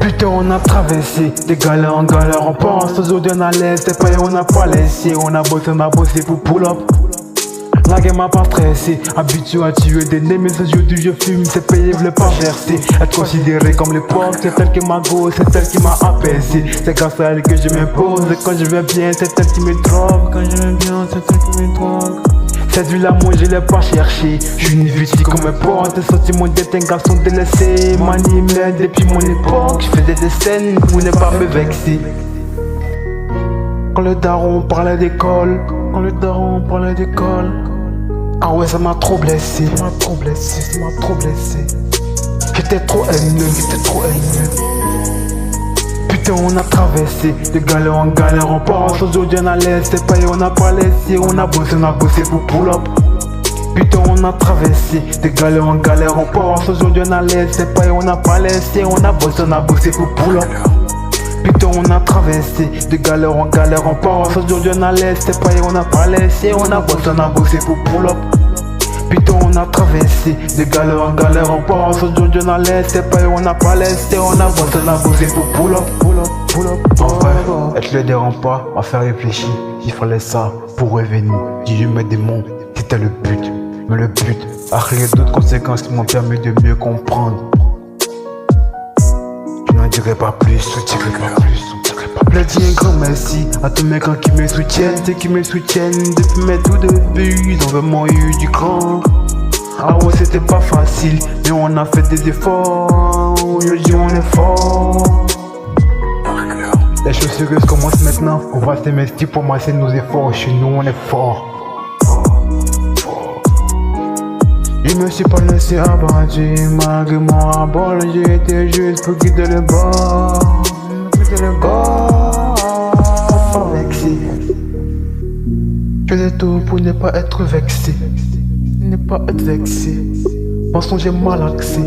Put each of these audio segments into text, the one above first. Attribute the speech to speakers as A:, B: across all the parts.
A: Putain, on a traversé des galères en galère, on pense aujourd'hui on a l'aise, c'est pas on n'a pas laissé, on a bossé pour pull up. La game m'a pas stressé, habitué à tuer des nez, mais aujourd'hui je fume, c'est payé, je l'ai pas versé. Être considéré comme les pauvres, c'est elle qui m'a go, c'est elle qui m'a apaisé. C'est grâce à elle que je m'impose, et quand je vais bien, c'est elle qui me drogue. Quand je vais bien, c'est elle qui me drogue. Cette vie-là, moi je l'ai pas cherché. J'suis une victime comme un pote, et sentiment d'être un garçon délaissé. M'animait depuis mon époque, j'faisais des scènes pour ne pas me vexer. Quand le daron parlait d'école, ah ouais, ça m'a trop blessé, ça m'a trop blessé. J'étais trop haineux. Putain, on a traversé de galère en galère, on pense aujourd'hui on a l'aise, c'est pas on n'a pas laissé, on a bossé pour pull up. Putain, on a traversé de galère en galère, on pense aujourd'hui on a l'aise, c'est pas on n'a pas laissé, on a bossé pour pull up. Putain, on a traversé de galère en galère, on pense aujourd'hui on a l'aise, c'est pas on n'a pas laissé, on a bossé pour pull up. Putain, on a traversé de galère en galère, on pense aujourd'hui on a l'aise, c'est pas on n'a pas laissé, on a bossé pour pull up. En vrai, être le dérange pas, à faire réfléchir, il fallait ça pour revenir. Dieu met des mots, c'était le but, mais le but a créé d'autres conséquences qui m'ont permis de mieux comprendre. Je n'en dirai pas plus, Je dis un grand merci à tous mes gars qui me soutiennent, ceux qui me soutiennent depuis mes tout débuts, ils ont vraiment eu du grand. Ah ouais, c'était pas facile, mais on a fait des efforts, je dis on est fort. Les choses sérieuses commencent maintenant, on va s'investir pour masser nos efforts, chez nous on est fort. Je me suis pas laissé abattre, malgré mon ras-le-bol, j'ai été juste pour quitter le bord. Je faisais tout pour ne pas être vexé. Pensons j'ai mal accès.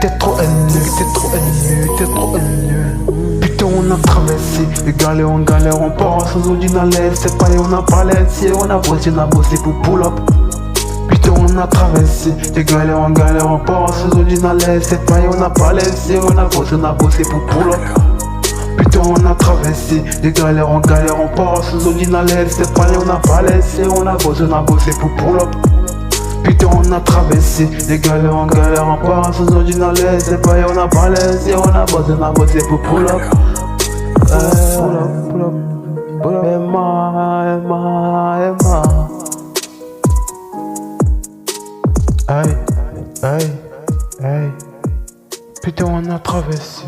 A: T'es trop haineux. Putain, on a traversé de galère en galère, on pense aujourd'hui on a l'aise, c'est pas on n'a pas laissé, on a bossé pour pull up. Putain, on a traversé de galère en galère, on pense aujourd'hui on a l'aise, c'est pas on n'a pas laissé, on a bossé pour pull up. Putain, on a traversé de galère en galère, on pense aujourd'hui on a l'aise, c'est pas on n'a pas laissé, on a bossé pour pull up. Putain, on a traversé de galère en galère, on pense aujourd'hui on a l'aise, c'est pas on n'a pas laissé, on a bossé pour pull up. Pull up. Emma. Aïe. Putain, on a traversé.